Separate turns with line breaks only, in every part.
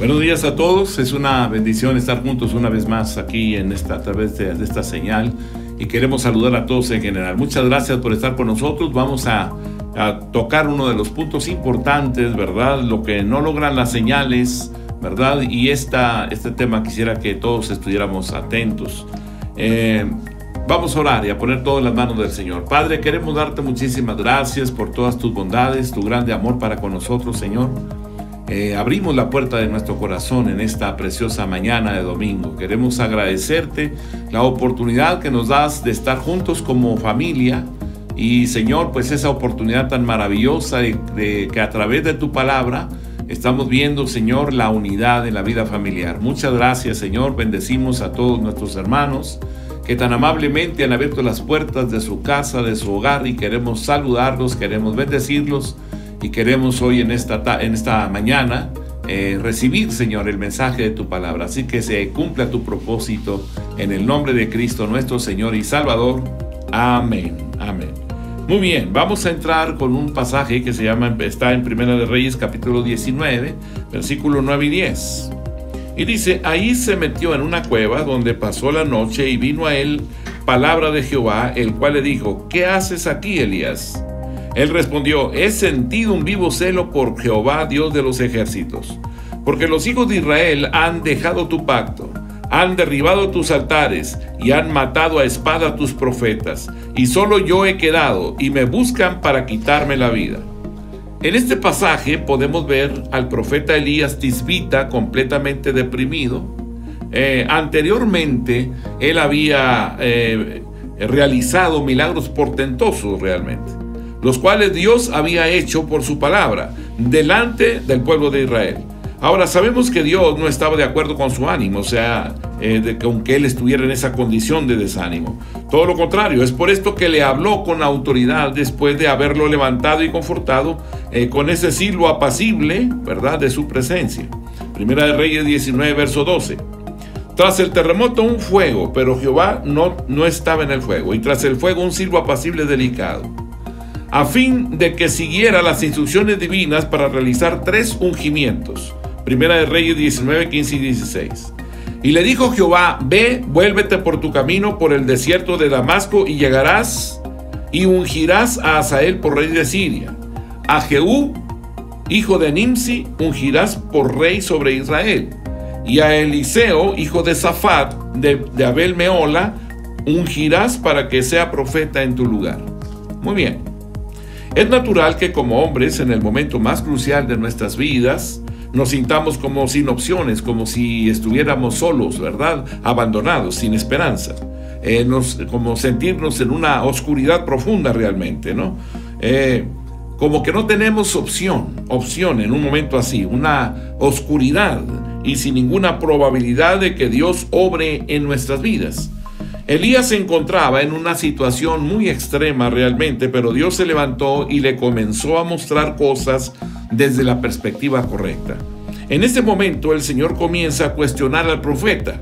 Buenos días a todos, es una bendición estar juntos una vez más aquí a través de esta señal, y queremos saludar a todos en general. Muchas gracias por estar con nosotros. Vamos a tocar uno de los puntos importantes, ¿verdad? Lo que no logran las señales, ¿verdad? Y este tema quisiera que todos estuviéramos atentos. Vamos a orar y a poner todo en las manos del Señor. Padre, queremos darte muchísimas gracias por todas tus bondades, tu grande amor para con nosotros, Señor. Abrimos la puerta de nuestro corazón en esta preciosa mañana de domingo. Queremos agradecerte la oportunidad que nos das de estar juntos como familia. Y Señor, pues esa oportunidad tan maravillosa de que a través de tu palabra estamos viendo, Señor, la unidad en la vida familiar. Muchas gracias, Señor. Bendecimos a todos nuestros hermanos que tan amablemente han abierto las puertas de su casa, de su hogar, y queremos saludarlos, queremos bendecirlos. Y queremos hoy en esta mañana recibir, Señor, el mensaje de tu palabra. Así que se cumpla tu propósito en el nombre de Cristo nuestro Señor y Salvador. Amén. Amén. Muy bien, vamos a entrar con un pasaje que está en Primera de Reyes, capítulo 19, versículos 9 y 10. Y dice: ahí se metió en una cueva donde pasó la noche, y vino a él palabra de Jehová, el cual le dijo: ¿qué haces aquí, Elías? Él respondió: he sentido un vivo celo por Jehová, Dios de los ejércitos, porque los hijos de Israel han dejado tu pacto, han derribado tus altares y han matado a espada a tus profetas, y solo yo he quedado, y me buscan para quitarme la vida. En este pasaje podemos ver al profeta Elías Tisbita completamente deprimido. Anteriormente él había realizado milagros portentosos realmente, los cuales Dios había hecho por su palabra delante del pueblo de Israel. Ahora sabemos que Dios no estaba de acuerdo con su ánimo, o sea, con que él estuviera en esa condición de desánimo. Todo lo contrario, es por esto que le habló con autoridad después de haberlo levantado y confortado con ese silbo apacible, ¿verdad?, de su presencia. Primera de Reyes 19, verso 12. Tras el terremoto un fuego, pero Jehová no estaba en el fuego, y tras el fuego un silbo apacible delicado, a fin de que siguiera las instrucciones divinas para realizar 3 ungimientos. Primera de Reyes 19, 15 y 16. Y le dijo Jehová: ve, vuélvete por tu camino por el desierto de Damasco, y llegarás y ungirás a Hazael por rey de Siria. A Jehú, hijo de Nimsi, ungirás por rey sobre Israel. Y a Eliseo, hijo de Safat, de Abel Meola, ungirás para que sea profeta en tu lugar. Muy bien. Es natural que como hombres, en el momento más crucial de nuestras vidas, nos sintamos como sin opciones, como si estuviéramos solos, ¿verdad? Abandonados, sin esperanza. Como sentirnos en una oscuridad profunda realmente, ¿no? Como que no tenemos opción en un momento así, una oscuridad y sin ninguna probabilidad de que Dios obre en nuestras vidas. Elías se encontraba en una situación muy extrema realmente, pero Dios se levantó y le comenzó a mostrar cosas desde la perspectiva correcta. En este momento el Señor comienza a cuestionar al profeta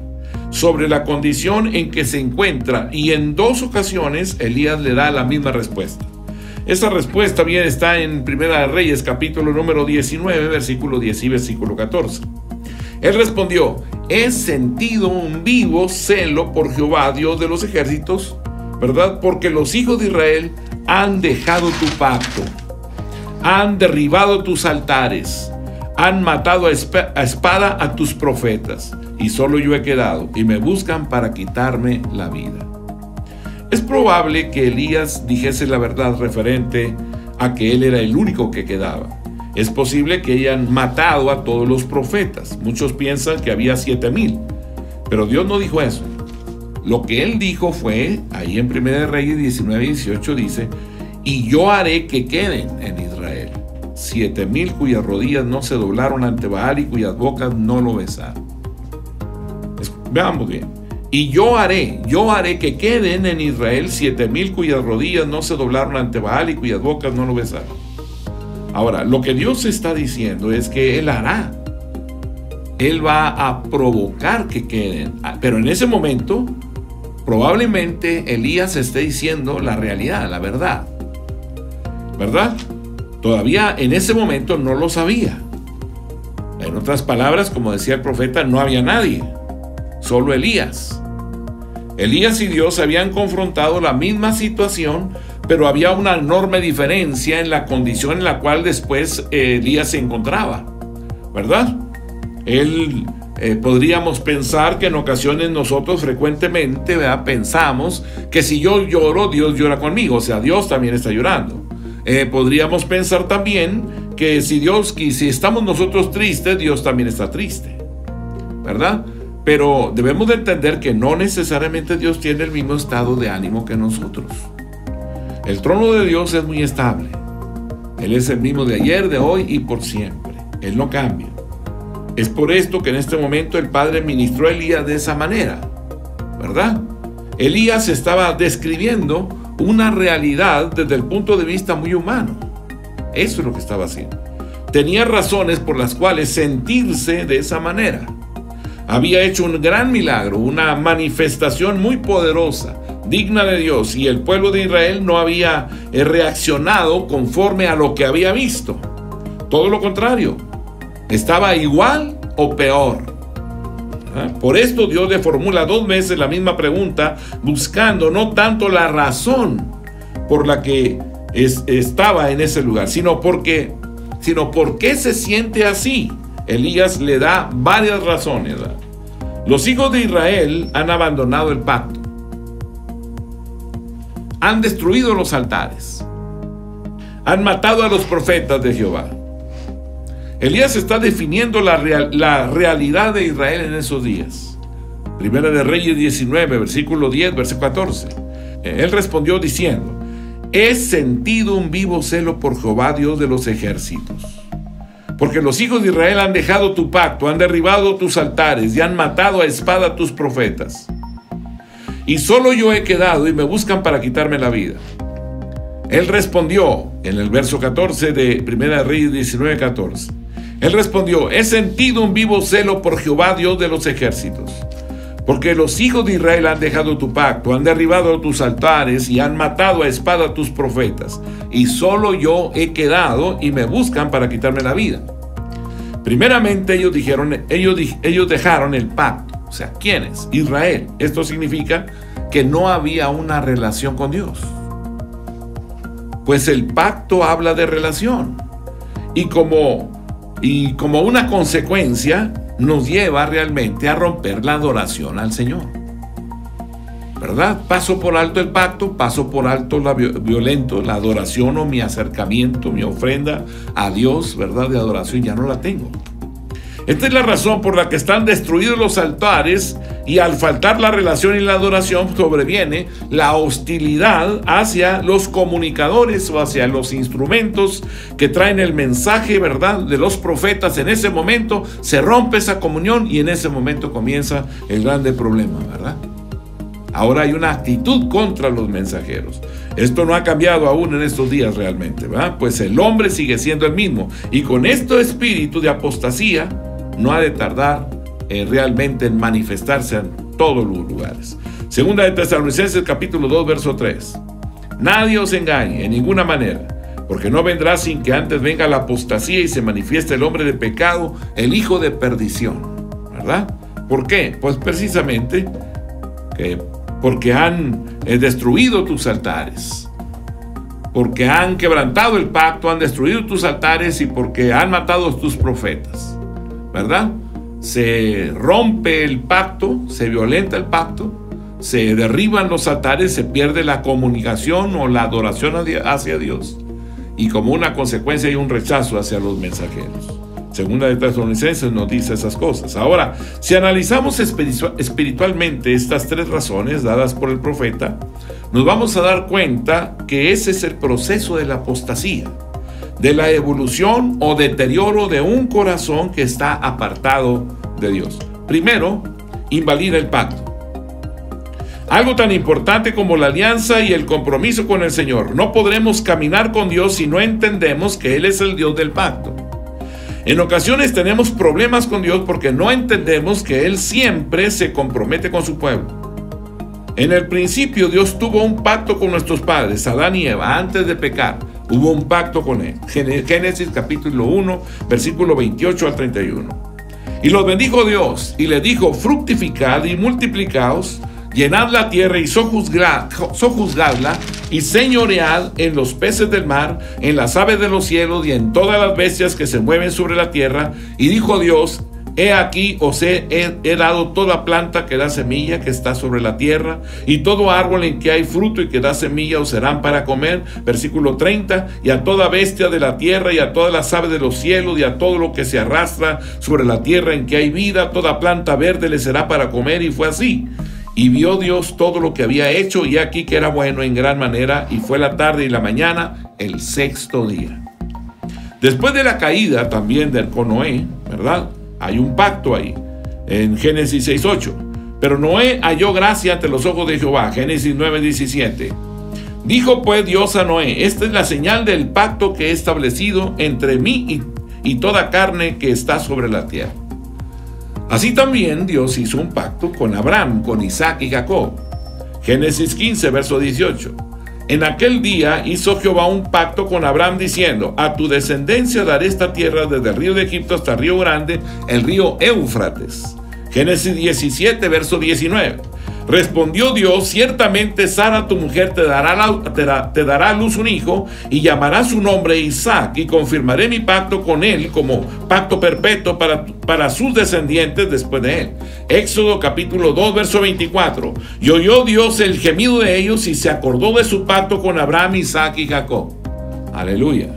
sobre la condición en que se encuentra, y en 2 ocasiones Elías le da la misma respuesta. Esa respuesta bien está en Primera de Reyes, capítulo número 19, versículo 10 y versículo 14. Él respondió: he sentido un vivo celo por Jehová, Dios de los ejércitos, ¿verdad? Porque los hijos de Israel han dejado tu pacto, han derribado tus altares, han matado a espada a tus profetas, y solo yo he quedado, y me buscan para quitarme la vida. Es probable que Elías dijese la verdad referente a que él era el único que quedaba. Es posible que hayan matado a todos los profetas. Muchos piensan que había 7,000, pero Dios no dijo eso. Lo que él dijo fue, ahí en 1 Reyes 19 y 18 dice: y yo haré que queden en Israel 7,000 cuyas rodillas no se doblaron ante Baal y cuyas bocas no lo besaron. Veamos bien. Y yo haré que queden en Israel 7,000 cuyas rodillas no se doblaron ante Baal y cuyas bocas no lo besaron. Ahora, lo que Dios está diciendo es que Él hará. Él va a provocar que queden. Pero en ese momento, probablemente Elías esté diciendo la realidad, la verdad. ¿Verdad? Todavía en ese momento no lo sabía. otras palabras, como decía el profeta, no había nadie, solo Elías. Elías y Dios habían confrontado la misma situación, pero había una enorme diferencia en la condición en la cual después Elías se encontraba, ¿verdad? Podríamos pensar que en ocasiones nosotros frecuentemente, ¿verdad?, pensamos que si yo lloro, Dios llora conmigo, o sea, Dios también está llorando. Podríamos pensar también que si estamos nosotros tristes, Dios también está triste, ¿verdad? Pero debemos de entender que no necesariamente Dios tiene el mismo estado de ánimo que nosotros. El trono de Dios es muy estable. Él es el mismo de ayer, de hoy y por siempre. Él no cambia. Es por esto que en este momento el Padre ministró a Elías de esa manera, ¿verdad? Elías estaba describiendo una realidad desde el punto de vista muy humano. Eso es lo que estaba haciendo. Tenía razones por las cuales sentirse de esa manera. Había hecho un gran milagro, una manifestación muy poderosa, digna de Dios, y el pueblo de Israel no había reaccionado conforme a lo que había visto. Todo lo contrario, estaba igual o peor. Por esto Dios le formula 2 veces la misma pregunta, buscando no tanto la razón por la que estaba en ese lugar, sino por qué se siente así. Elías le da varias razones, ¿verdad? Los hijos de Israel han abandonado el pacto, han destruido los altares, han matado a los profetas de Jehová. Elías está definiendo la realidad de Israel en esos días. Primera de Reyes 19, versículo 10, versículo 14. Él respondió diciendo: he sentido un vivo celo por Jehová, Dios de los ejércitos, porque los hijos de Israel han dejado tu pacto, han derribado tus altares y han matado a espada a tus profetas. Y solo yo he quedado y me buscan para quitarme la vida. Él respondió, en el verso 14 de Primera de Reyes 19, 14. Él respondió: he sentido un vivo celo por Jehová, Dios de los ejércitos, porque los hijos de Israel han dejado tu pacto, han derribado tus altares y han matado a espada a tus profetas. Y solo yo he quedado y me buscan para quitarme la vida. Primeramente ellos dejaron el pacto. O sea, ¿quiénes? Israel. Esto significa que no había una relación con Dios. Pues el pacto habla de relación. Y como una consecuencia nos lleva realmente a romper la adoración al Señor, ¿verdad? Paso por alto el pacto, paso por alto violento, la adoración o mi acercamiento, mi ofrenda a Dios, ¿verdad? De adoración ya no la tengo. Esta es la razón por la que están destruidos los altares, y al faltar la relación y la adoración sobreviene la hostilidad hacia los comunicadores o hacia los instrumentos que traen el mensaje, ¿verdad?, de los profetas. En ese momento se rompe esa comunión y en ese momento comienza el grande problema, ¿verdad? Ahora hay una actitud contra los mensajeros. Esto no ha cambiado aún en estos días realmente, ¿verdad? Pues el hombre sigue siendo el mismo, y con este espíritu de apostasía no ha de tardar realmente en manifestarse en todos los lugares. Segunda de Tesalonicenses capítulo 2 verso 3. Nadie os engañe en ninguna manera, porque no vendrá sin que antes venga la apostasía y se manifieste el hombre de pecado, el hijo de perdición, ¿verdad? ¿Por qué? Pues precisamente porque han destruido tus altares, porque han quebrantado el pacto, han destruido tus altares y porque han matado a tus profetas, ¿verdad? Se rompe el pacto, se violenta el pacto, se derriban los altares, se pierde la comunicación o la adoración hacia Dios, y como una consecuencia hay un rechazo hacia los mensajeros. Segunda de Tesalonicenses nos dice esas cosas. Ahora, si analizamos espiritualmente estas 3 razones dadas por el profeta, nos vamos a dar cuenta que ese es el proceso de la apostasía, de la evolución o deterioro de un corazón que está apartado de Dios. Primero, invalida el pacto. Algo tan importante como la alianza y el compromiso con el Señor. No podremos caminar con Dios si no entendemos que Él es el Dios del pacto. En ocasiones tenemos problemas con Dios porque no entendemos que Él siempre se compromete con su pueblo. En el principio Dios tuvo un pacto con nuestros padres, Adán y Eva, antes de pecar. Hubo un pacto con Él. Génesis capítulo 1, versículo 28 al 31. Y los bendijo Dios y les dijo: fructificad y multiplicaos, llenad la tierra y sojuzgadla, y señoread en los peces del mar, en las aves de los cielos y en todas las bestias que se mueven sobre la tierra. Y dijo Dios: he aquí os he dado toda planta que da semilla que está sobre la tierra, y todo árbol en que hay fruto y que da semilla os serán para comer. Versículo 30, y a toda bestia de la tierra y a todas las aves de los cielos y a todo lo que se arrastra sobre la tierra en que hay vida, toda planta verde le será para comer. Y fue así. Y vio Dios todo lo que había hecho, y aquí que era bueno en gran manera, y fue la tarde y la mañana el sexto día. Después de la caída también con Noé, ¿verdad? Hay un pacto ahí, en Génesis 6:8. Pero Noé halló gracia ante los ojos de Jehová, Génesis 9:17. Dijo pues Dios a Noé: esta es la señal del pacto que he establecido entre mí y toda carne que está sobre la tierra. Así también Dios hizo un pacto con Abraham, con Isaac y Jacob. Génesis 15, verso 18. En aquel día hizo Jehová un pacto con Abraham diciendo: a tu descendencia daré esta tierra desde el río de Egipto hasta el río grande, el río Éufrates. Génesis 17, verso 19. Respondió Dios: ciertamente Sara tu mujer te dará a luz un hijo, y llamará su nombre Isaac, y confirmaré mi pacto con él como pacto perpetuo para sus descendientes después de él. Éxodo capítulo 2, verso 24. Y oyó Dios el gemido de ellos, y se acordó de su pacto con Abraham, Isaac y Jacob. Aleluya.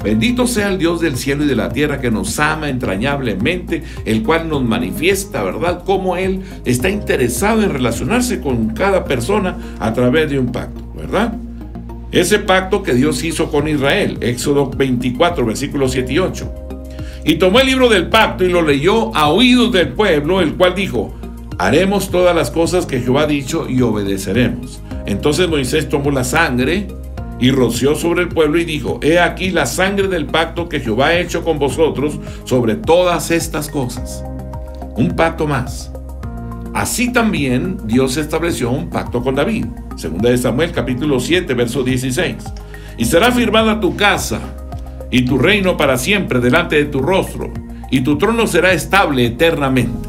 Bendito sea el Dios del cielo y de la tierra, que nos ama entrañablemente, el cual nos manifiesta, ¿verdad?, cómo Él está interesado en relacionarse con cada persona a través de un pacto, ¿verdad? Ese pacto que Dios hizo con Israel, Éxodo 24, versículos 7 y 8. Y tomó el libro del pacto y lo leyó a oídos del pueblo, el cual dijo: haremos todas las cosas que Jehová ha dicho y obedeceremos. Entonces Moisés tomó la sangre y roció sobre el pueblo y dijo: he aquí la sangre del pacto que Jehová ha hecho con vosotros sobre todas estas cosas. Un pacto más. Así también Dios estableció un pacto con David. Segunda de Samuel capítulo 7, verso 16. Y será firmada tu casa y tu reino para siempre delante de tu rostro, y tu trono será estable eternamente.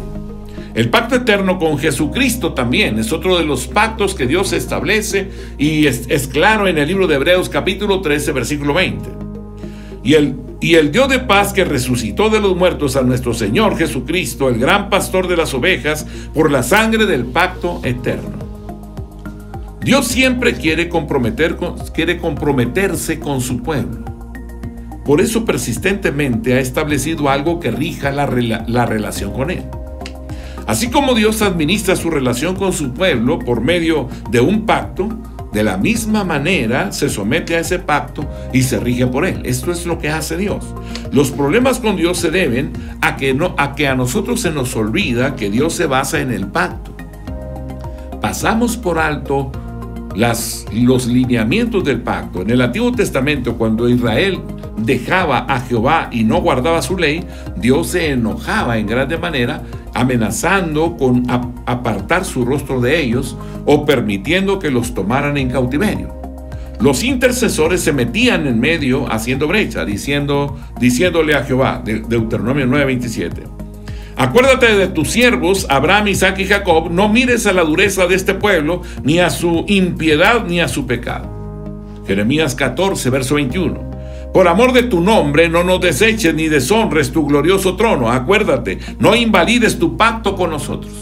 El pacto eterno con Jesucristo también es otro de los pactos que Dios establece, y es claro en el libro de Hebreos capítulo 13, versículo 20. Y el Dios de paz, que resucitó de los muertos a nuestro Señor Jesucristo, el gran pastor de las ovejas, por la sangre del pacto eterno. Dios siempre quiere comprometerse con su pueblo. Por eso persistentemente ha establecido algo que rija la relación con Él. Así como Dios administra su relación con su pueblo por medio de un pacto, de la misma manera se somete a ese pacto y se rige por él. Esto es lo que hace Dios. Los problemas con Dios se deben a que a nosotros se nos olvida que Dios se basa en el pacto. Pasamos por alto los lineamientos del pacto. En el Antiguo Testamento, cuando Israel dejaba a Jehová y no guardaba su ley, Dios se enojaba en grande manera, amenazando con apartar su rostro de ellos o permitiendo que los tomaran en cautiverio. Los intercesores se metían en medio haciendo brecha, diciéndole a Jehová, Deuteronomio 9:27, acuérdate de tus siervos Abraham, Isaac y Jacob, no mires a la dureza de este pueblo, ni a su impiedad, ni a su pecado. Jeremías 14, verso 21. Por amor de tu nombre, no nos deseches ni deshonres tu glorioso trono. Acuérdate, no invalides tu pacto con nosotros.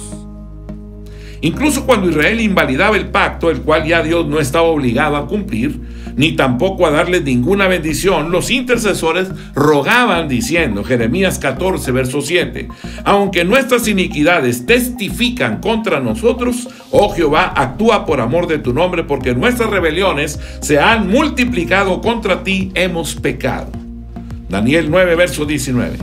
Incluso cuando Israel invalidaba el pacto, el cual ya Dios no estaba obligado a cumplir, ni tampoco a darles ninguna bendición, los intercesores rogaban diciendo, Jeremías 14, verso 7, aunque nuestras iniquidades testifican contra nosotros, oh Jehová, actúa por amor de tu nombre, porque nuestras rebeliones se han multiplicado contra ti, hemos pecado. Daniel 9, verso 19.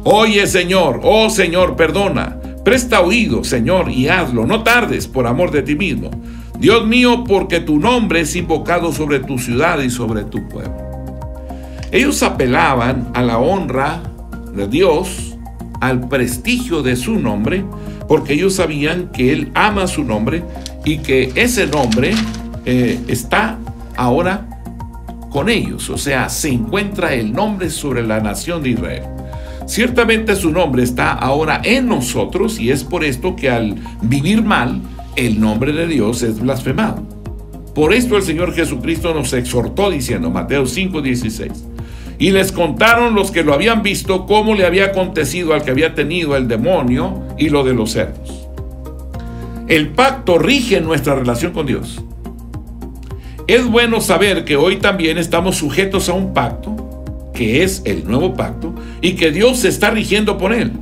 Oye, Señor, oh Señor, perdona. Presta oído, Señor, y hazlo. No tardes por amor de ti mismo. Dios mío, porque tu nombre es invocado sobre tu ciudad y sobre tu pueblo. Ellos apelaban a la honra de Dios, al prestigio de su nombre, porque ellos sabían que Él ama su nombre y que ese nombre está ahora con ellos. O sea, se encuentra el nombre sobre la nación de Israel. Ciertamente su nombre está ahora en nosotros, y es por esto que al vivir mal, el nombre de Dios es blasfemado. Por esto el Señor Jesucristo nos exhortó diciendo, Mateo 5:16, y les contaron los que lo habían visto cómo le había acontecido al que había tenido el demonio y lo de los cerdos. El pacto rige nuestra relación con Dios. Es bueno saber que hoy también estamos sujetos a un pacto, que es el nuevo pacto, y que Dios se está rigiendo por él.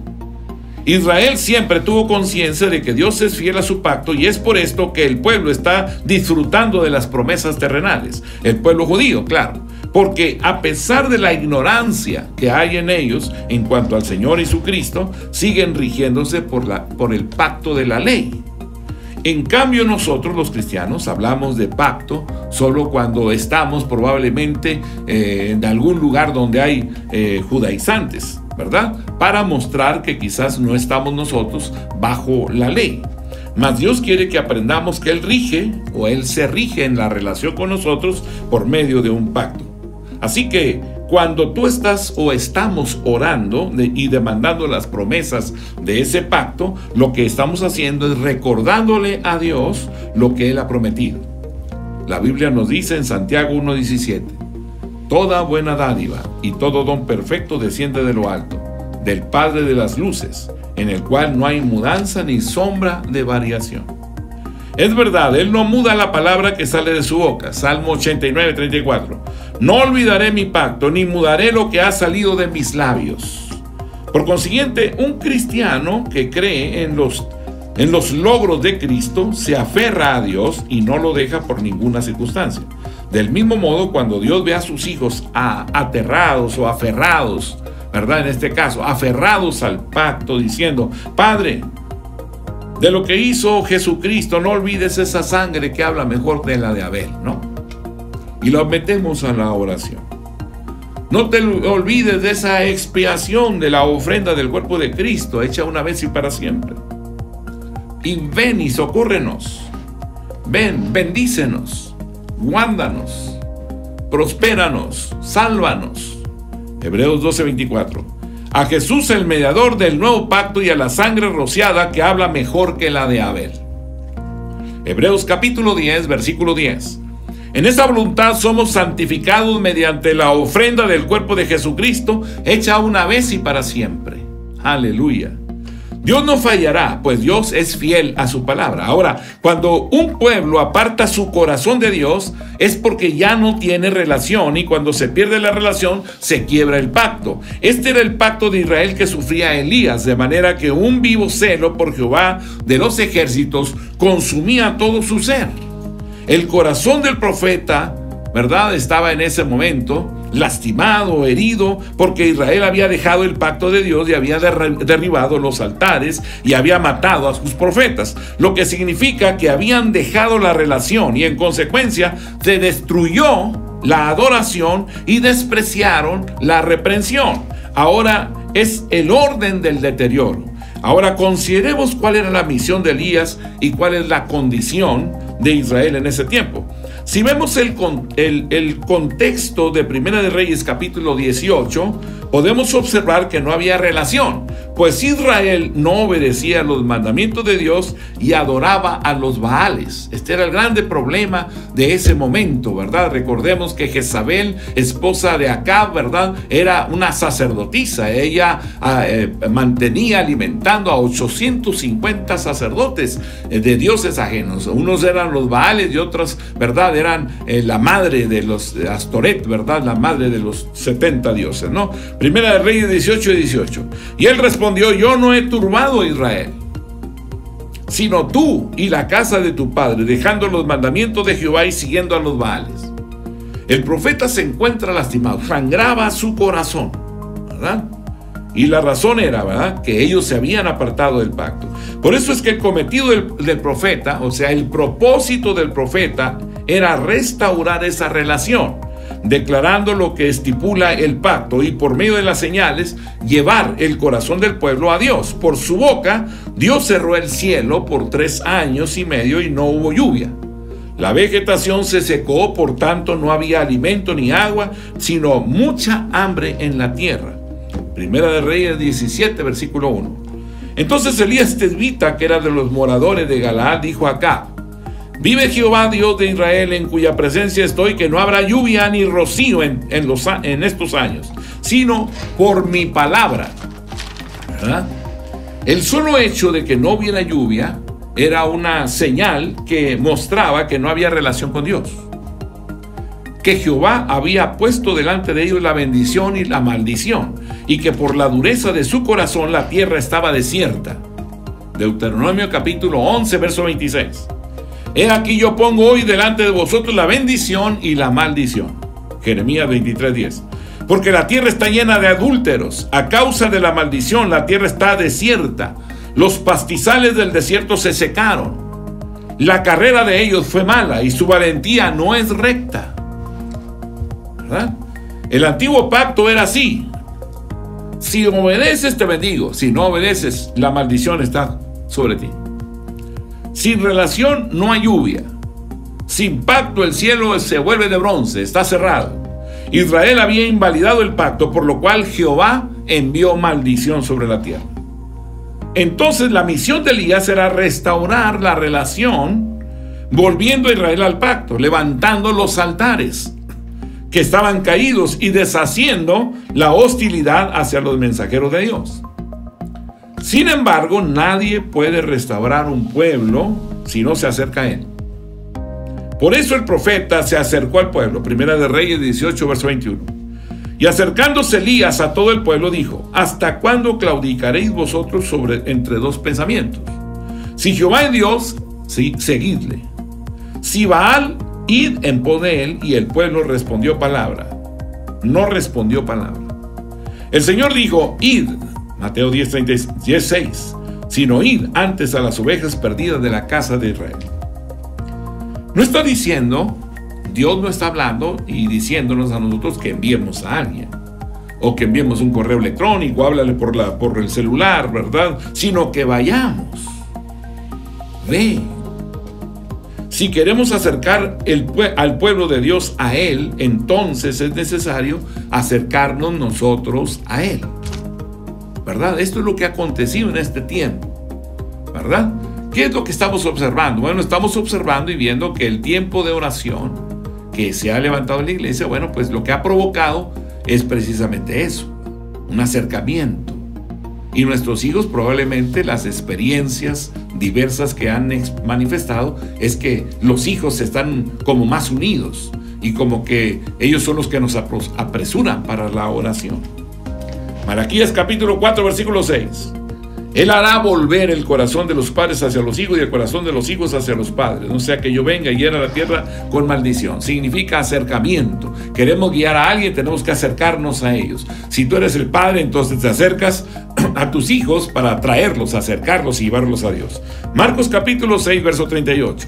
Israel siempre tuvo conciencia de que Dios es fiel a su pacto, y es por esto que el pueblo está disfrutando de las promesas terrenales. El pueblo judío, claro, porque a pesar de la ignorancia que hay en ellos en cuanto al Señor y su Cristo, siguen rigiéndose por el pacto de la ley. En cambio, nosotros los cristianos hablamos de pacto solo cuando estamos probablemente en algún lugar donde hay judaizantes, ¿verdad? Para mostrar que quizás no estamos nosotros bajo la ley. Mas Dios quiere que aprendamos que Él rige, o Él se rige en la relación con nosotros por medio de un pacto. Así que cuando tú estás o estamos orando y demandando las promesas de ese pacto, lo que estamos haciendo es recordándole a Dios lo que Él ha prometido. La Biblia nos dice en Santiago 1:17, toda buena dádiva y todo don perfecto desciende de lo alto, del Padre de las luces, en el cual no hay mudanza ni sombra de variación. Es verdad, Él no muda la palabra que sale de su boca. Salmo 89:34. No olvidaré mi pacto, ni mudaré lo que ha salido de mis labios. Por consiguiente, un cristiano que cree en los logros de Cristo se aferra a Dios y no lo deja por ninguna circunstancia. Del mismo modo, cuando Dios ve a sus hijos aterrados o aferrados, ¿verdad? En este caso, aferrados al pacto, diciendo, Padre, de lo que hizo Jesucristo, no olvides esa sangre que habla mejor de la de Abel, ¿no? Y lo metemos a la oración. No te olvides de esa expiación de la ofrenda del cuerpo de Cristo, hecha una vez y para siempre. Y ven y socórrenos. Ven, bendícenos, guárdanos, prospéranos, sálvanos. Hebreos 12:24. A Jesús, el mediador del nuevo pacto, y a la sangre rociada que habla mejor que la de Abel. Hebreos capítulo 10, versículo 10. En esa voluntad somos santificados mediante la ofrenda del cuerpo de Jesucristo, hecha una vez y para siempre. Aleluya. Dios no fallará, pues Dios es fiel a su palabra. Ahora, cuando un pueblo aparta su corazón de Dios, es porque ya no tiene relación, y cuando se pierde la relación, se quiebra el pacto. Este era el pacto de Israel que sufría Elías, de manera que un vivo celo por Jehová de los ejércitos consumía todo su ser. El corazón del profeta, ¿verdad?, estaba en ese momento lastimado, herido, porque Israel había dejado el pacto de Dios y había derribado los altares y había matado a sus profetas, lo que significa que habían dejado la relación, y en consecuencia se destruyó la adoración y despreciaron la reprensión. Ahora es el orden del deterioro. Ahora consideremos cuál era la misión de Elías y cuál es la condición de Israel en ese tiempo. Si vemos el contexto de Primera de Reyes capítulo 18, podemos observar que no había relación, pues Israel no obedecía los mandamientos de Dios y adoraba a los Baales. Este era el grande problema de ese momento, ¿verdad? Recordemos que Jezabel, esposa de Acab, ¿verdad?, era una sacerdotisa. Ella mantenía alimentando a 850 sacerdotes de dioses ajenos. Unos eran los Baales y otros, ¿verdad?, eran la madre de los Astoret, ¿verdad?, la madre de los 70 dioses, ¿no? Primera de Reyes 18:18. Y él respondió: yo no he turbado a Israel, sino tú y la casa de tu padre, dejando los mandamientos de Jehová y siguiendo a los Baales. El profeta se encuentra lastimado, sangraba su corazón, ¿verdad? Y la razón era, ¿verdad?, que ellos se habían apartado del pacto. Por eso es que el cometido del profeta, o sea, el propósito del profeta, era restaurar esa relación, declarando lo que estipula el pacto, y por medio de las señales llevar el corazón del pueblo a Dios. Por su boca Dios cerró el cielo por 3 años y medio y no hubo lluvia. La vegetación se secó, por tanto no había alimento ni agua, sino mucha hambre en la tierra. Primera de Reyes 17, versículo 1. Entonces Elías Tisbita, que era de los moradores de Galaad, dijo a Acab: vive Jehová Dios de Israel, en cuya presencia estoy, que no habrá lluvia ni rocío en estos años, sino por mi palabra. ¿Verdad? El solo hecho de que no hubiera lluvia era una señal que mostraba que no había relación con Dios, que Jehová había puesto delante de ellos la bendición y la maldición, y que por la dureza de su corazón la tierra estaba desierta. Deuteronomio capítulo 11, verso 26. He aquí yo pongo hoy delante de vosotros la bendición y la maldición. Jeremías 23:10. Porque la tierra está llena de adúlteros. A causa de la maldición la tierra está desierta. Los pastizales del desierto se secaron. La carrera de ellos fue mala y su valentía no es recta. ¿Verdad? El antiguo pacto era así: si obedeces te bendigo, si no obedeces la maldición está sobre ti. Sin relación no hay lluvia. Sin pacto el cielo se vuelve de bronce, está cerrado. Israel había invalidado el pacto, por lo cual Jehová envió maldición sobre la tierra. Entonces la misión de Elías era restaurar la relación, volviendo a Israel al pacto, levantando los altares que estaban caídos y deshaciendo la hostilidad hacia los mensajeros de Dios. Sin embargo, nadie puede restaurar un pueblo si no se acerca a él. Por eso el profeta se acercó al pueblo. Primera de Reyes 18, verso 21. Y acercándose Elías a todo el pueblo dijo: ¿hasta cuándo claudicaréis vosotros entre dos pensamientos? Si Jehová es Dios, sí, seguidle. Si Baal, id en pos de él. Y el pueblo respondió palabra. No respondió palabra. El Señor dijo: id. Mateo 10:6. Sino id antes a las ovejas perdidas de la casa de Israel. No está diciendo, Dios no está hablando y diciéndonos a nosotros que enviemos a alguien, o que enviemos un correo electrónico, háblale por el celular, ¿verdad? Sino que vayamos. Ve. Si queremos acercar al pueblo de Dios a Él, entonces es necesario acercarnos nosotros a Él, ¿verdad? Esto es lo que ha acontecido en este tiempo, ¿verdad? ¿Qué es lo que estamos observando? Bueno, estamos observando y viendo que el tiempo de oración que se ha levantado en la iglesia, bueno, pues lo que ha provocado es precisamente eso, un acercamiento. Y nuestros hijos, probablemente las experiencias diversas que han manifestado es que los hijos están como más unidos y como que ellos son los que nos apresuran para la oración. Malaquías capítulo 4, versículo 6. Él hará volver el corazón de los padres hacia los hijos y el corazón de los hijos hacia los padres, no sea que yo venga y hiera la tierra con maldición. Significa acercamiento. Queremos guiar a alguien, tenemos que acercarnos a ellos. Si tú eres el padre, entonces te acercas a tus hijos para traerlos, acercarlos y llevarlos a Dios. Marcos capítulo 6, verso 38.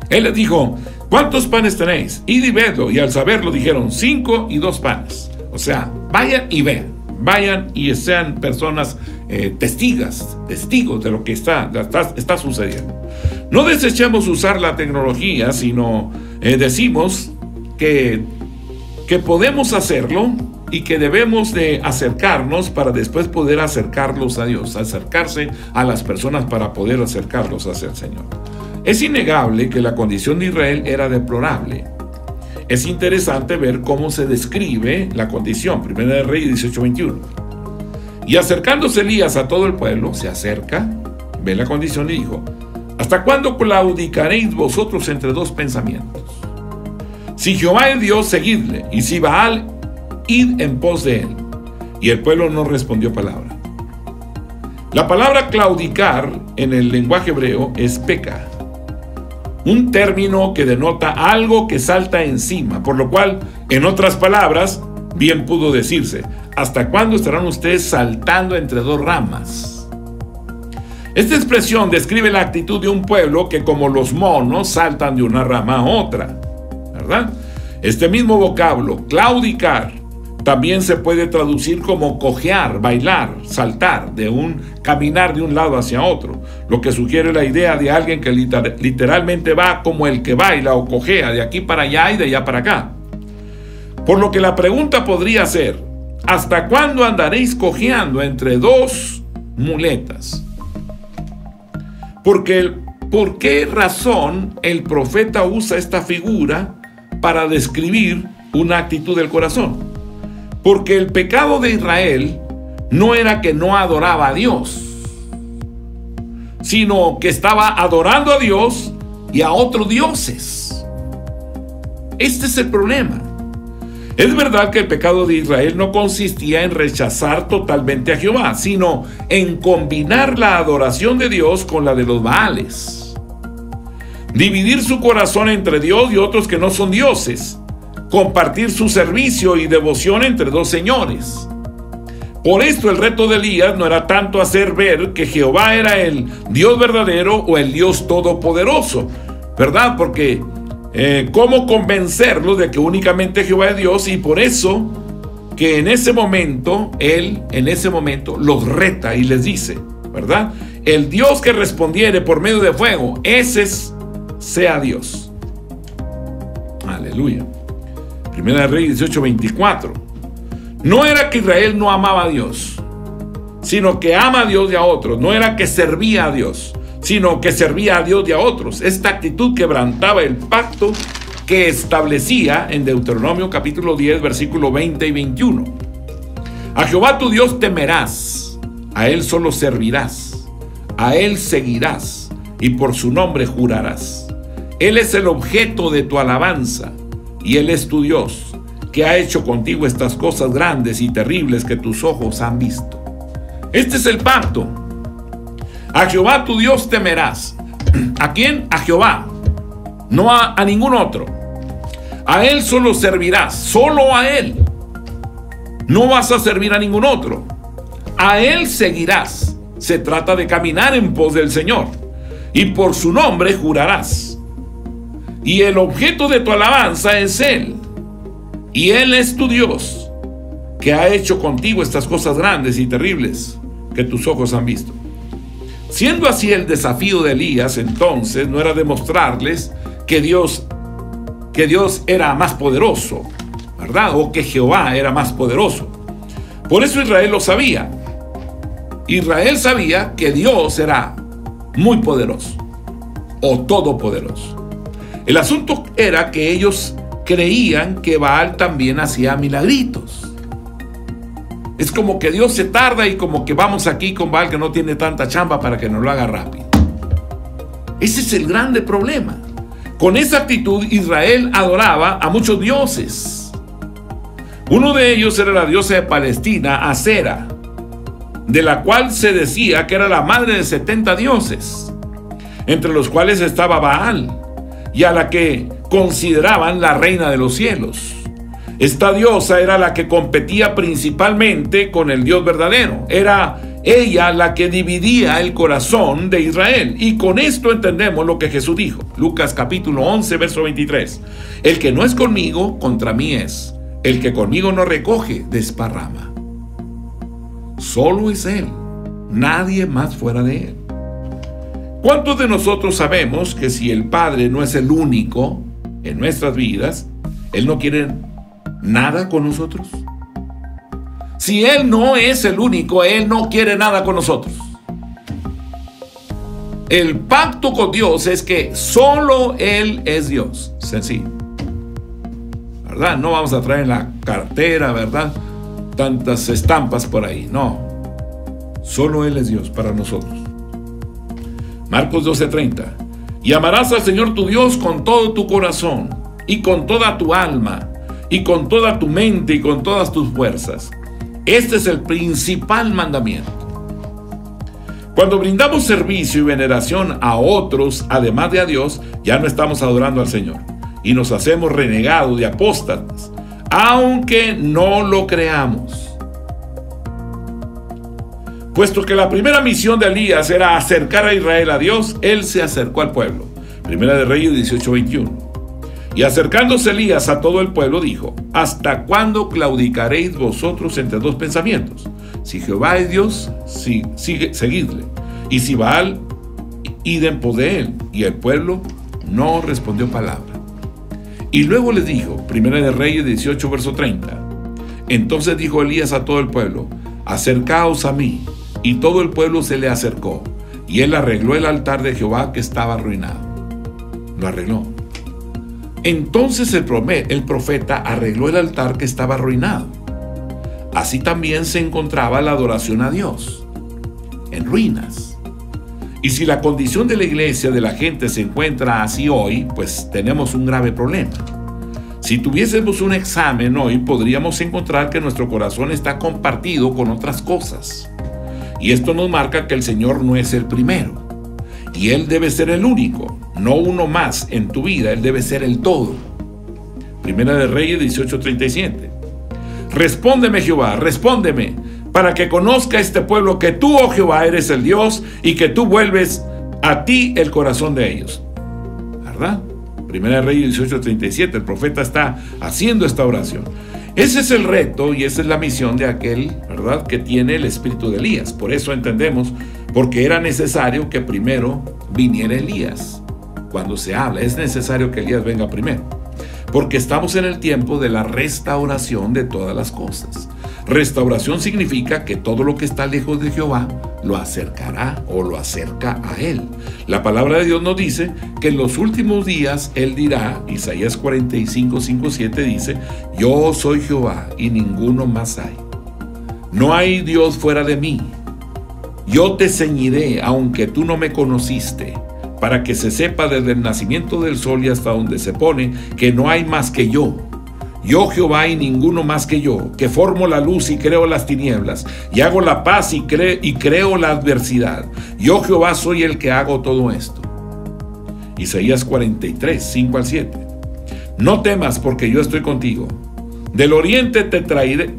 Él les dijo: ¿cuántos panes tenéis? Id y vedlo. Y al saberlo dijeron: 5 y 2 panes. O sea, vayan y vean. Vayan y sean personas testigos de lo que está sucediendo. No desechemos usar la tecnología, sino decimos que podemos hacerlo y que debemos de acercarnos para después poder acercarlos a Dios, acercarse a las personas para poder acercarlos hacia el Señor. Es innegable que la condición de Israel era deplorable. Es interesante ver cómo se describe la condición. Primera de Reyes 18:21. Y acercándose Elías a todo el pueblo, se acerca, ve la condición y dijo: ¿hasta cuándo claudicaréis vosotros entre dos pensamientos? Si Jehová es Dios, seguidle, y si Baal, id en pos de él. Y el pueblo no respondió palabra. La palabra claudicar en el lenguaje hebreo es peca, un término que denota algo que salta encima, por lo cual, en otras palabras, bien pudo decirse: ¿hasta cuándo estarán ustedes saltando entre dos ramas? Esta expresión describe la actitud de un pueblo que, como los monos, saltan de una rama a otra, ¿verdad? Este mismo vocablo, claudicar, también se puede traducir como cojear, bailar, saltar, caminar de un lado hacia otro, lo que sugiere la idea de alguien que literalmente va como el que baila o cojea de aquí para allá y de allá para acá. Por lo que la pregunta podría ser: ¿hasta cuándo andaréis cojeando entre dos muletas? ¿Por qué razón el profeta usa esta figura para describir una actitud del corazón? Porque el pecado de Israel no era que no adoraba a Dios, sino que estaba adorando a Dios y a otros dioses. Este es el problema. Es verdad que el pecado de Israel no consistía en rechazar totalmente a Jehová, sino en combinar la adoración de Dios con la de los Baales. Dividir su corazón entre Dios y otros que no son dioses. Compartir su servicio y devoción entre dos señores. Por esto el reto de Elías no era tanto hacer ver que Jehová era el Dios verdadero o el Dios todopoderoso, ¿verdad? Porque ¿cómo convencerlos de que únicamente Jehová es Dios? Y por eso que en ese momento, él los reta y les dice, ¿verdad? El Dios que respondiere por medio de fuego, ese sea Dios. Aleluya. Primera de Reyes 18:24. No era que Israel no amaba a Dios, sino que ama a Dios y a otros. No era que servía a Dios, sino que servía a Dios y a otros. Esta actitud quebrantaba el pacto que establecía en Deuteronomio capítulo 10, versículo 20 y 21. A Jehová tu Dios temerás, a Él solo servirás, a Él seguirás y por su nombre jurarás. Él es el objeto de tu alabanza y Él es tu Dios, que ha hecho contigo estas cosas grandes y terribles que tus ojos han visto. Este es el pacto. A Jehová tu Dios temerás. ¿A quién? A Jehová, no a ningún otro. A Él solo servirás, solo a Él. No vas a servir a ningún otro. A Él seguirás. Se trata de caminar en pos del Señor. Y por su nombre jurarás. Y el objeto de tu alabanza es Él. Y Él es tu Dios, que ha hecho contigo estas cosas grandes y terribles que tus ojos han visto. Siendo así, el desafío de Elías entonces no era demostrarles que Dios era más poderoso, ¿verdad? O que Jehová era más poderoso. Por eso Israel lo sabía. Israel sabía que Dios era muy poderoso o todopoderoso. El asunto era que ellos creían que Baal también hacía milagritos. Es como que Dios se tarda y como que vamos aquí con Baal que no tiene tanta chamba para que nos lo haga rápido. Ese es el grande problema. Con esa actitud Israel adoraba a muchos dioses. Uno de ellos era la diosa de Palestina, Acera, de la cual se decía que era la madre de 70 dioses, entre los cuales estaba Baal, y a la que consideraban la reina de los cielos. Esta diosa era la que competía principalmente con el Dios verdadero. Era ella la que dividía el corazón de Israel. Y con esto entendemos lo que Jesús dijo. Lucas capítulo 11, verso 23. El que no es conmigo, contra mí es. El que conmigo no recoge, desparrama. Solo es Él, nadie más fuera de Él. ¿Cuántos de nosotros sabemos que si el Padre no es el único en nuestras vidas, Él no quiere nada con nosotros? Si Él no es el único, Él no quiere nada con nosotros. El pacto con Dios es que solo Él es Dios. Sencillo, ¿verdad? No vamos a traer en la cartera, ¿verdad?, tantas estampas por ahí. No, solo Él es Dios para nosotros. Marcos 12:30. Y amarás al Señor tu Dios con todo tu corazón, y con toda tu alma, y con toda tu mente, y con todas tus fuerzas. Este es el principal mandamiento. Cuando brindamos servicio y veneración a otros, además de a Dios, ya no estamos adorando al Señor, y nos hacemos renegados y apóstatas, aunque no lo creamos. Puesto que la primera misión de Elías era acercar a Israel a Dios, él se acercó al pueblo. Primera de Reyes 18:21. Y acercándose Elías a todo el pueblo, dijo: ¿hasta cuándo claudicaréis vosotros entre dos pensamientos? Si Jehová es Dios, seguidle. Y si Baal, id en pos de él. Y el pueblo no respondió palabra. Y luego les dijo, Primera de Reyes 18, verso 30. Entonces dijo Elías a todo el pueblo: acercaos a mí. Y todo el pueblo se le acercó, y él arregló el altar de Jehová que estaba arruinado. Lo arregló. Entonces el profeta arregló el altar que estaba arruinado. Así también se encontraba la adoración a Dios, en ruinas. Y si la condición de la iglesia, de la gente, se encuentra así hoy, pues tenemos un grave problema. Si tuviésemos un examen hoy, podríamos encontrar que nuestro corazón está compartido con otras cosas. Y esto nos marca que el Señor no es el primero. Y Él debe ser el único, no uno más en tu vida. Él debe ser el todo. Primera de Reyes 18:37. Respóndeme, Jehová, respóndeme, para que conozca este pueblo que tú, oh Jehová, eres el Dios, y que tú vuelves a ti el corazón de ellos. ¿Verdad? Primera de Reyes 18:37. El profeta está haciendo esta oración. Ese es el reto y esa es la misión de aquel, ¿verdad?, que tiene el espíritu de Elías. Por eso entendemos, porque era necesario que primero viniera Elías. Cuando se habla, es necesario que Elías venga primero. Porque estamos en el tiempo de la restauración de todas las cosas. Restauración significa que todo lo que está lejos de Jehová lo acercará o lo acerca a Él. La palabra de Dios nos dice que en los últimos días Él dirá, Isaías 45:5-7 dice: yo soy Jehová y ninguno más hay. No hay Dios fuera de mí. Yo te ceñiré aunque tú no me conociste, para que se sepa desde el nacimiento del sol y hasta donde se pone que no hay más que yo. Yo Jehová y ninguno más que yo, que formo la luz y creo las tinieblas, y hago la paz y creo la adversidad. Yo Jehová soy el que hago todo esto. Isaías 43:5-7. No temas, porque yo estoy contigo. Del oriente traeré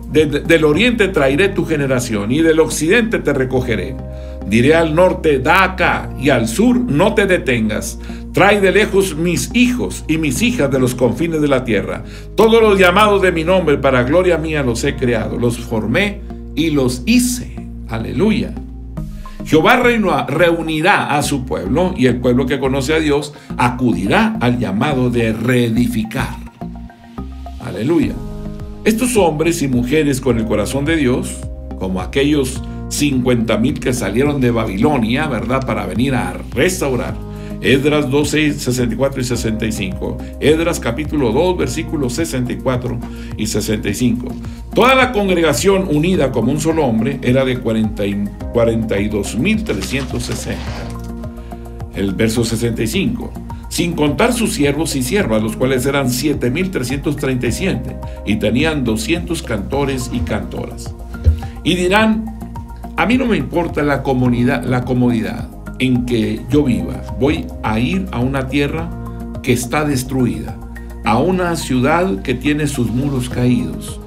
tu generación, y del occidente te recogeré. Diré al norte: da acá, y al sur: no te detengas. Trae de lejos mis hijos y mis hijas de los confines de la tierra. Todos los llamados de mi nombre, para gloria mía los he creado. Los formé y los hice. Aleluya. Jehová reunirá a su pueblo, y el pueblo que conoce a Dios acudirá al llamado de reedificar. Aleluya. Estos hombres y mujeres con el corazón de Dios, como aquellos 50,000 que salieron de Babilonia, ¿verdad?, para venir a restaurar. Esdras 12, 64 y 65. Esdras capítulo 2, versículos 64 y 65. Toda la congregación unida como un solo hombre era de 42,360. El verso 65. Sin contar sus siervos y siervas, los cuales eran 7,337, y tenían 200 cantores y cantoras. Y dirán: a mí no me importa la comodidad en que yo viva. Voy a ir a una tierra que está destruida, a una ciudad que tiene sus muros caídos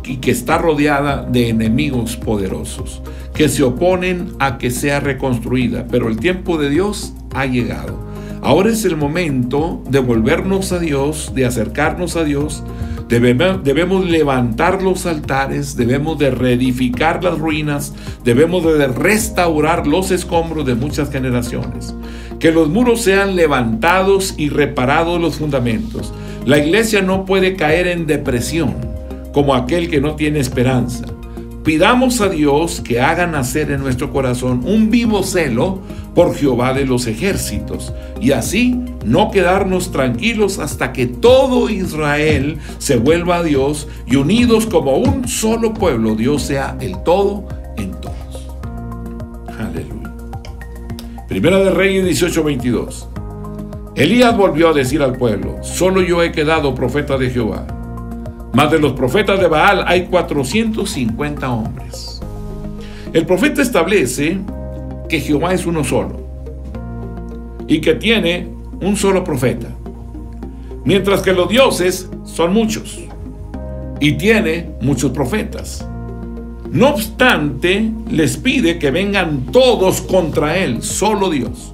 y que está rodeada de enemigos poderosos que se oponen a que sea reconstruida. Pero el tiempo de Dios ha llegado. Ahora es el momento de volvernos a Dios, de acercarnos a Dios. Debemos levantar los altares, debemos de reedificar las ruinas, debemos de restaurar los escombros de muchas generaciones. Que los muros sean levantados y reparados los fundamentos. La iglesia no puede caer en depresión como aquel que no tiene esperanza. Pidamos a Dios que haga nacer en nuestro corazón un vivo celo por Jehová de los ejércitos, y así no quedarnos tranquilos hasta que todo Israel se vuelva a Dios, y unidos como un solo pueblo, Dios sea el todo en todos. Aleluya. Primera de Reyes 18:22. Elías volvió a decir al pueblo: solo yo he quedado profeta de Jehová, mas de los profetas de Baal hay 450 hombres. El profeta establece que Jehová es uno solo y que tiene un solo profeta, mientras que los dioses son muchos y tiene muchos profetas. No obstante, les pide que vengan todos contra él, solo Dios.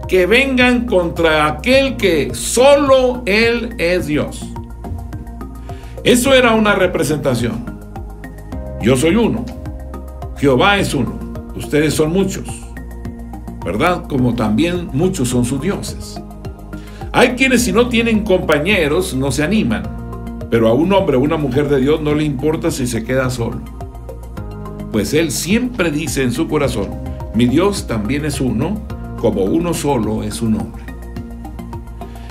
Que vengan contra aquel que solo él es Dios. Eso era una representación. Yo soy uno, Jehová es uno, ustedes son muchos, ¿verdad? Como también muchos son sus dioses. Hay quienes, si no tienen compañeros, no se animan, Pero a un hombre o una mujer de Dios no le importa si se queda solo, pues él siempre dice en su corazón: mi Dios también es uno, como uno solo es su nombre.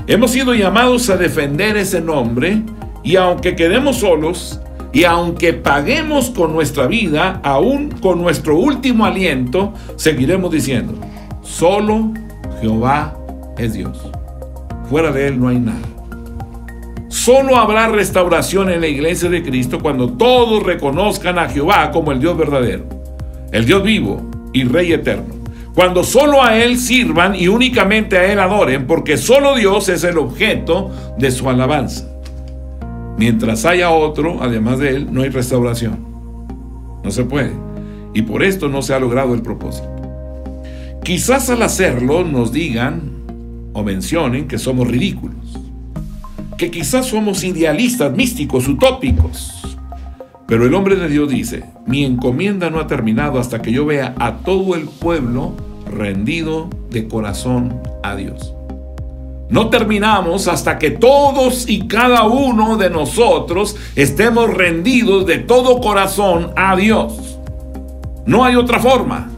Hemos sido llamados a defender ese nombre, y aunque quedemos solos, y aunque paguemos con nuestra vida, aún con nuestro último aliento, seguiremos diciendo: solo Jehová es Dios. Fuera de él no hay nada. Solo habrá restauración en la iglesia de Cristo cuando todos reconozcan a Jehová como el Dios verdadero, el Dios vivo y Rey eterno. Cuando solo a Él sirvan y únicamente a Él adoren, porque solo Dios es el objeto de su alabanza. Mientras haya otro, además de Él, no hay restauración. No se puede. Y por esto no se ha logrado el propósito. Quizás al hacerlo nos digan o mencionen que somos ridículos, que quizás somos idealistas, místicos, utópicos. Pero el hombre de Dios dice: mi encomienda no ha terminado hasta que yo vea a todo el pueblo rendido de corazón a Dios. No terminamos hasta que todos y cada uno de nosotros estemos rendidos de todo corazón a Dios. No hay otra forma.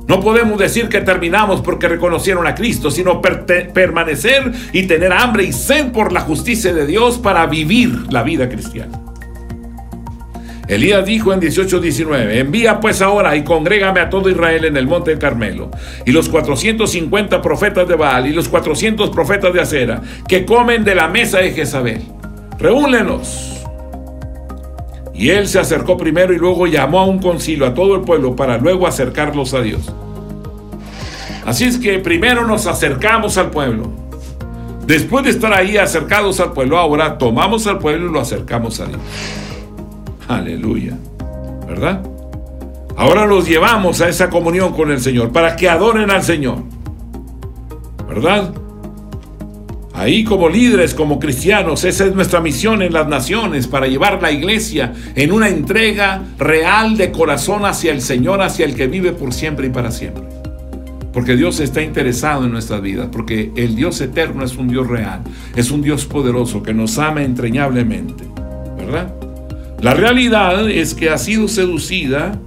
No podemos decir que terminamos porque reconocieron a Cristo, sino permanecer y tener hambre y sed por la justicia de Dios para vivir la vida cristiana. Elías dijo en 18:19: envía pues ahora y congrégame a todo Israel en el monte del Carmelo, y los 450 profetas de Baal y los 400 profetas de Acera, que comen de la mesa de Jezabel. Reúnenos. Y él se acercó primero y luego llamó a un concilio a todo el pueblo para luego acercarlos a Dios. Así es que primero nos acercamos al pueblo. Después de estar ahí acercados al pueblo, ahora tomamos al pueblo y lo acercamos a Dios. Aleluya, ¿verdad? Ahora los llevamos a esa comunión con el Señor para que adoren al Señor, ¿verdad? Ahí como líderes, como cristianos, esa es nuestra misión en las naciones, para llevar la iglesia en una entrega real de corazón hacia el Señor, hacia el que vive por siempre y para siempre. Porque Dios está interesado en nuestras vidas, porque el Dios eterno es un Dios real, es un Dios poderoso que nos ama entrañablemente, ¿verdad? La realidad es que ha sido seducida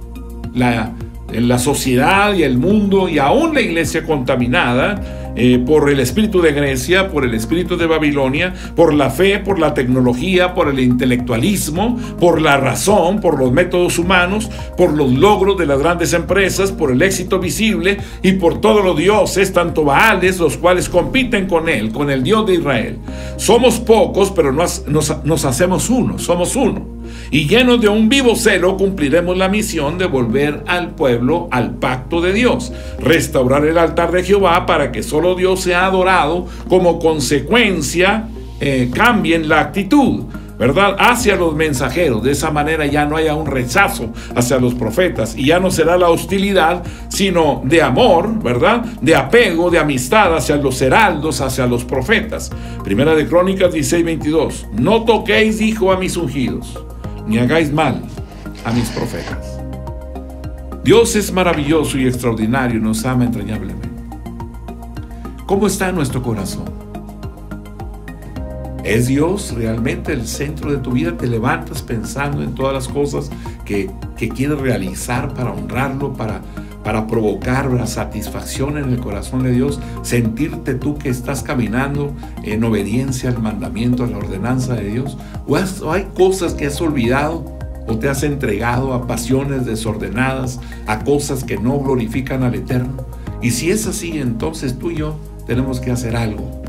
la sociedad y el mundo y aún la iglesia contaminada por el espíritu de Grecia, por el espíritu de Babilonia, por la fe, por la tecnología, por el intelectualismo, por la razón, por los métodos humanos, por los logros de las grandes empresas, por el éxito visible y por todos los dioses, tanto Baales, los cuales compiten con él, con el Dios de Israel. Somos pocos, pero nos hacemos uno, somos uno. Y llenos de un vivo celo cumpliremos la misión de volver al pueblo al pacto de Dios, restaurar el altar de Jehová para que solo Dios sea adorado. Como consecuencia cambien la actitud, ¿verdad?, hacia los mensajeros. De esa manera ya no haya un rechazo hacia los profetas y ya no será la hostilidad, sino de amor, ¿verdad?, de apego, de amistad hacia los heraldos, hacia los profetas. Primera de Crónicas 16:22: no toquéis, dijo, a mis ungidos, ni hagáis mal a mis profetas. Dios es maravilloso y extraordinario y nos ama entrañablemente. ¿Cómo está nuestro corazón? ¿Es Dios realmente el centro de tu vida? ¿Te levantas pensando en todas las cosas que quieres realizar para honrarlo, para provocar la satisfacción en el corazón de Dios? Sentirte tú que estás caminando en obediencia al mandamiento, a la ordenanza de Dios. ¿O hay cosas que has olvidado o te has entregado a pasiones desordenadas, a cosas que no glorifican al Eterno? Y si es así, entonces tú y yo tenemos que hacer algo.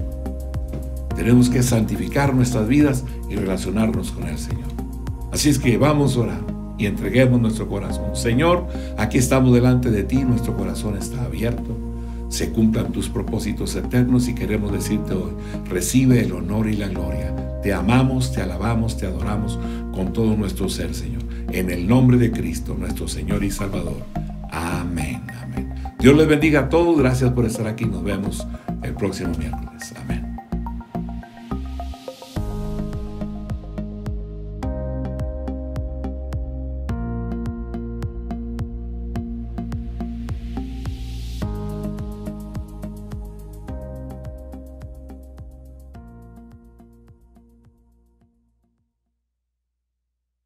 Tenemos que santificar nuestras vidas y relacionarnos con el Señor. Así es que vamos a orar y entreguemos nuestro corazón. Señor, aquí estamos delante de ti, nuestro corazón está abierto. Se cumplan tus propósitos eternos y queremos decirte hoy: recibe el honor y la gloria. Te amamos, te alabamos, te adoramos con todo nuestro ser, Señor. En el nombre de Cristo, nuestro Señor y Salvador. Amén, amén. Dios les bendiga a todos. Gracias por estar aquí. Nos vemos el próximo miércoles. Amén.